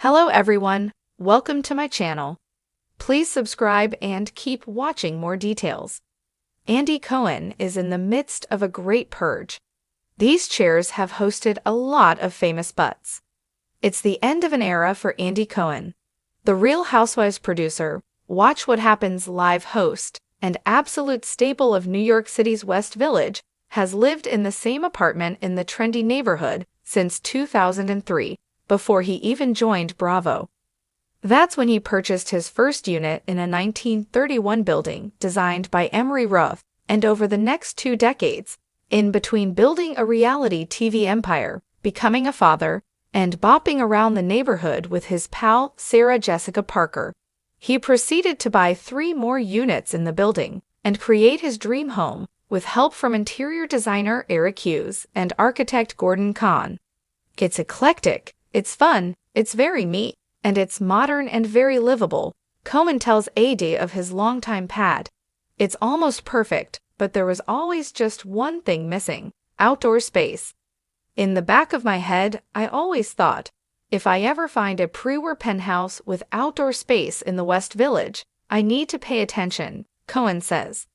Hello everyone, welcome to my channel. Please subscribe and keep watching more details. Andy Cohen is in the midst of a great purge. These chairs have hosted a lot of famous butts. It's the end of an era for Andy Cohen. The Real Housewives producer, Watch What Happens Live host, and absolute staple of New York City's West Village, has lived in the same apartment in the trendy neighborhood since 2003, before he even joined Bravo. That's when he purchased his first unit in a 1931 building designed by Emery Roth, and over the next 2 decades, in between building a reality TV empire, becoming a father, and bopping around the neighborhood with his pal Sarah Jessica Parker, he proceeded to buy 3 more units in the building and create his dream home with help from interior designer Eric Hughes and architect Gordon Kahn. It's eclectic, it's fun, it's very me, and it's modern and very livable, Cohen tells AD of his longtime pad. It's almost perfect, but there was always just one thing missing: outdoor space. In the back of my head, I always thought, if I ever find a pre-war penthouse with outdoor space in the West Village, I need to pay attention, Cohen says.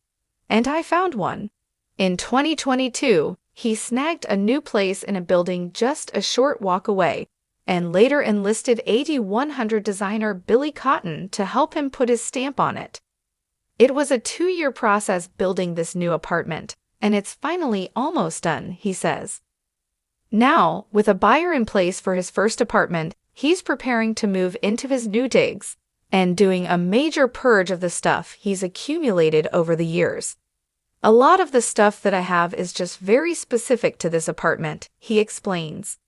And I found one. In 2022, he snagged a new place in a building just a short walk away, and later enlisted AD100 designer Billy Cotton to help him put his stamp on it. It was a 2-year process building this new apartment, and it's finally almost done, he says. Now, with a buyer in place for his first apartment, he's preparing to move into his new digs and doing a major purge of the stuff he's accumulated over the years. A lot of the stuff that I have is just very specific to this apartment, he explains.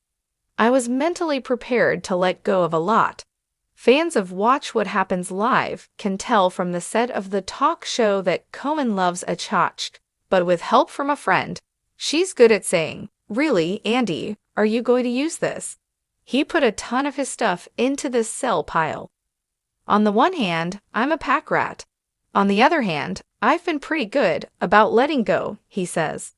I was mentally prepared to let go of a lot. Fans of Watch What Happens Live can tell from the set of the talk show that Cohen loves a tchotchke, but with help from a friend, she's good at saying, "Really, Andy, are you going to use this?" He put a ton of his stuff into this sell pile. On the one hand, I'm a pack rat. On the other hand, I've been pretty good about letting go, he says.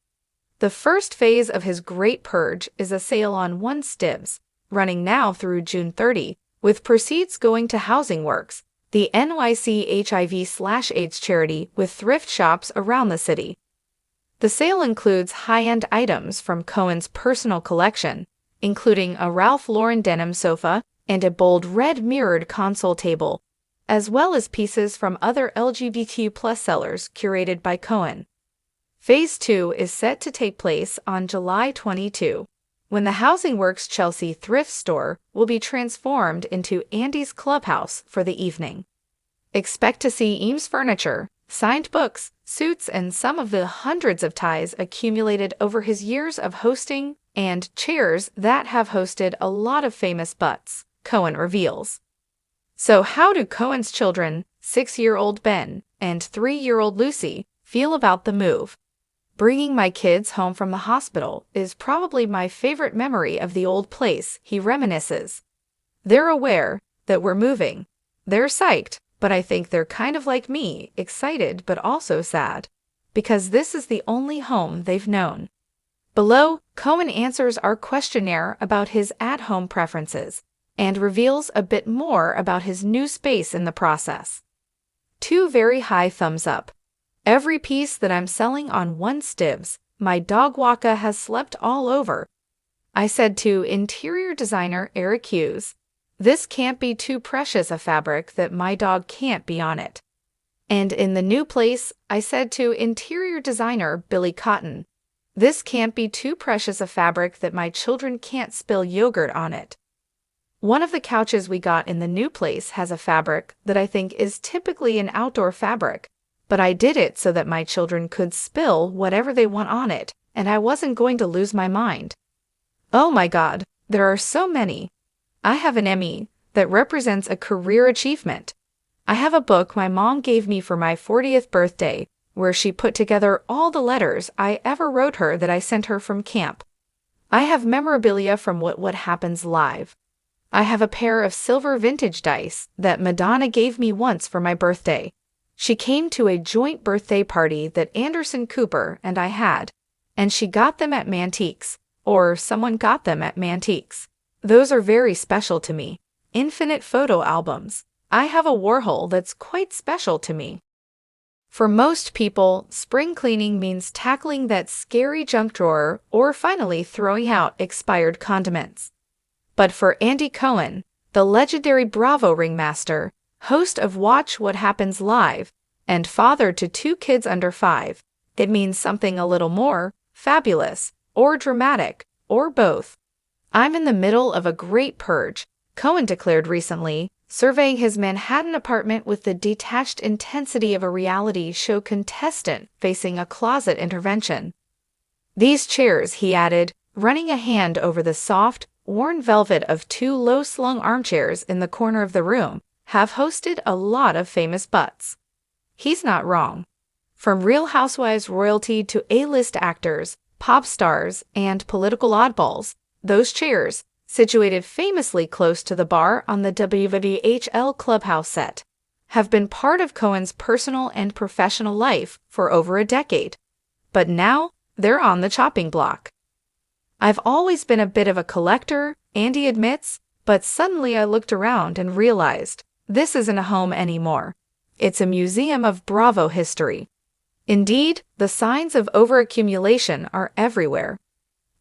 The first phase of his great purge is a sale on 1 Stivs, running now through June 30, with proceeds going to Housing Works, the NYC HIV/AIDS charity with thrift shops around the city. The sale includes high-end items from Cohen's personal collection, including a Ralph Lauren denim sofa and a bold red mirrored console table, as well as pieces from other LGBT+ sellers curated by Cohen. Phase 2 is set to take place on July 22, when the Housing Works Chelsea thrift store will be transformed into Andy's clubhouse for the evening. Expect to see Eames furniture, signed books, suits, and some of the hundreds of ties accumulated over his years of hosting, and chairs that have hosted a lot of famous butts, Cohen reveals. So how do Cohen's children, 6-year-old Ben and 3-year-old Lucy, feel about the move? Bringing my kids home from the hospital is probably my favorite memory of the old place, he reminisces. They're aware that we're moving. They're psyched, but I think they're kind of like me, excited but also sad, because this is the only home they've known. Below, Cohen answers our questionnaire about his at-home preferences and reveals a bit more about his new space in the process. 2 very high thumbs up. Every piece that I'm selling on 1 Stivs, my dog Waka has slept all over. I said to interior designer Eric Hughes, "This can't be too precious a fabric that my dog can't be on it." And in the new place, I said to interior designer Billy Cotton, "This can't be too precious a fabric that my children can't spill yogurt on it." One of the couches we got in the new place has a fabric that I think is typically an outdoor fabric, but I did it so that my children could spill whatever they want on it, and I wasn't going to lose my mind. Oh my God, there are so many. I have an Emmy that represents a career achievement. I have a book my mom gave me for my 40th birthday, where she put together all the letters I ever wrote her that I sent her from camp. I have memorabilia from What Happens Live. I have a pair of silver vintage dice that Madonna gave me once for my birthday. She came to a joint birthday party that Anderson Cooper and I had, and she got them at Mantiques, or someone got them at Mantiques. Those are very special to me. infinite photo albums. I have a Warhol that's quite special to me. For most people, spring cleaning means tackling that scary junk drawer or finally throwing out expired condiments. But for Andy Cohen, the legendary Bravo ringmaster, host of Watch What Happens Live, and father to 2 kids under 5, it means something a little more fabulous, or dramatic, or both. I'm in the middle of a great purge, Cohen declared recently, surveying his Manhattan apartment with the detached intensity of a reality show contestant facing a closet intervention. These chairs, he added, running a hand over the soft, worn velvet of 2 low-slung armchairs in the corner of the room, have hosted a lot of famous butts. He's not wrong. From Real Housewives royalty to A-list actors, pop stars, and political oddballs, those chairs, situated famously close to the bar on the WWHL Clubhouse set, have been part of Cohen's personal and professional life for over a decade. But now, they're on the chopping block. I've always been a bit of a collector, Andy admits, but suddenly I looked around and realized this isn't a home anymore. It's a museum of Bravo history. Indeed, the signs of overaccumulation are everywhere.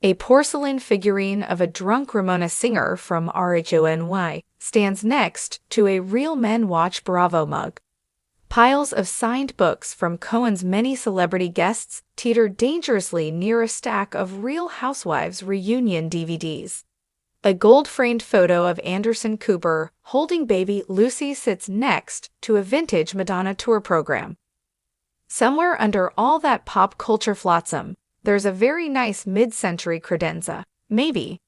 A porcelain figurine of a drunk Ramona singer from RHONY stands next to a Real Men Watch Bravo mug. Piles of signed books from Cohen's many celebrity guests teeter dangerously near a stack of Real Housewives reunion DVDs. A gold-framed photo of Anderson Cooper holding baby Lucy sits next to a vintage Madonna tour program. Somewhere under all that pop culture flotsam, there's a very nice mid-century credenza, maybe.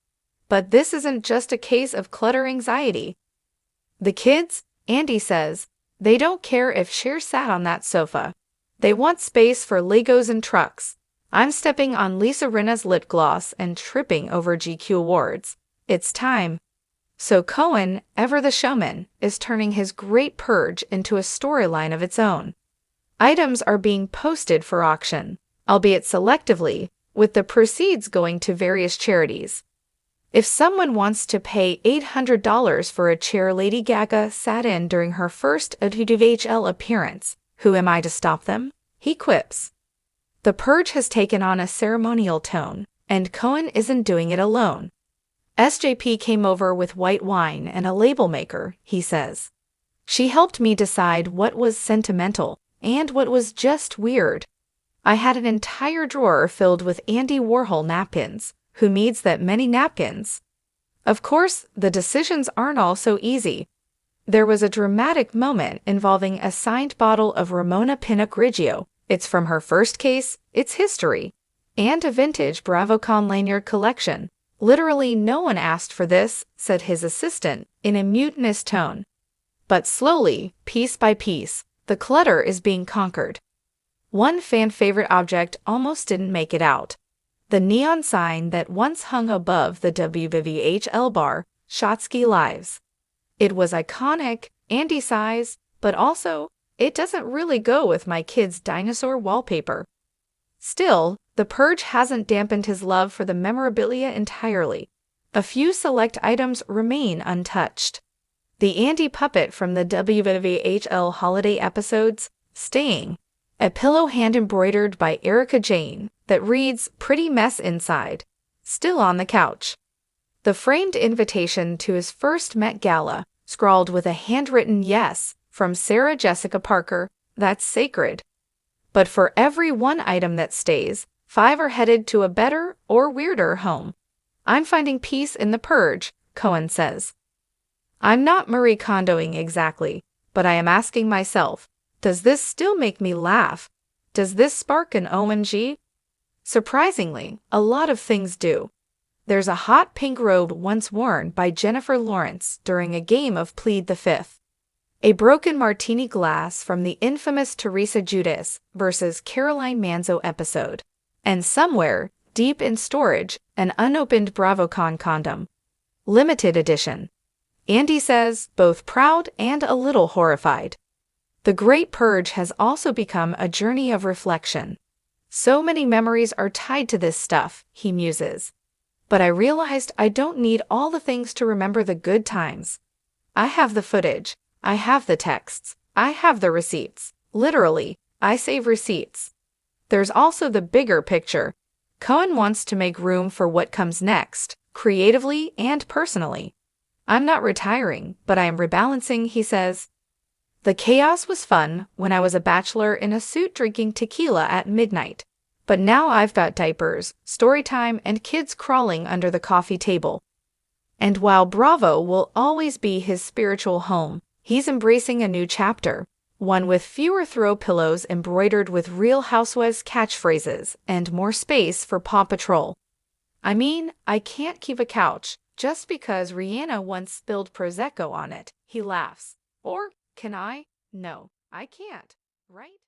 But this isn't just a case of clutter anxiety. The kids, Andy says, they don't care if Cher sat on that sofa. They want space for Legos and trucks. I'm stepping on Lisa Rinna's lip gloss and tripping over GQ awards. It's time. So Cohen, ever the showman, is turning his great purge into a storyline of its own. Items are being posted for auction, albeit selectively, with the proceeds going to various charities. If someone wants to pay $800 for a chair Lady Gaga sat in during her first WWHL appearance, who am I to stop them? He quips. The purge has taken on a ceremonial tone, and Cohen isn't doing it alone. SJP came over with white wine and a label maker, he says. She helped me decide what was sentimental and what was just weird. I had an entire drawer filled with Andy Warhol napkins. Who needs that many napkins? Of course, the decisions aren't all so easy. There was a dramatic moment involving a signed bottle of Ramona Pinot Grigio. It's from her first case, its history, and a vintage BravoCon lanyard collection. Literally no one asked for this, said his assistant, in a mutinous tone. But slowly, piece by piece, the clutter is being conquered. One fan-favorite object almost didn't make it out. The neon sign that once hung above the WWHL bar, Shotsky Lives. It was iconic, Andy size, but also, it doesn't really go with my kid's dinosaur wallpaper. Still, the purge hasn't dampened his love for the memorabilia entirely. A few select items remain untouched. The Andy puppet from the WWHL holiday episodes, Staying. A pillow hand-embroidered by Erica Jane that reads, "Pretty mess inside," still on the couch. The framed invitation to his first Met Gala, scrawled with a handwritten yes from Sarah Jessica Parker, that's sacred. But for every one item that stays, 5 are headed to a better or weirder home. I'm finding peace in the purge, Cohen says. I'm not Marie Kondoing exactly, but I am asking myself, does this still make me laugh? Does this spark an OMG? Surprisingly, a lot of things do. There's a hot pink robe once worn by Jennifer Lawrence during a game of Plead the Fifth. A broken martini glass from the infamous Teresa Giudice versus Caroline Manzo episode. And somewhere, deep in storage, an unopened BravoCon condom. Limited edition. Andy says, both proud and a little horrified. The Great Purge has also become a journey of reflection. So many memories are tied to this stuff, he muses. But I realized I don't need all the things to remember the good times. I have the footage. I have the texts. I have the receipts. Literally, I save receipts. There's also the bigger picture. Cohen wants to make room for what comes next, creatively and personally. I'm not retiring, but I am rebalancing, he says. The chaos was fun when I was a bachelor in a suit drinking tequila at midnight. But now I've got diapers, story time, and kids crawling under the coffee table. And while Bravo will always be his spiritual home, he's embracing a new chapter, one with fewer throw pillows embroidered with Real Housewives catchphrases and more space for Paw Patrol. I mean, I can't keep a couch just because Rihanna once spilled Prosecco on it, he laughs. Or can I? No, I can't, right?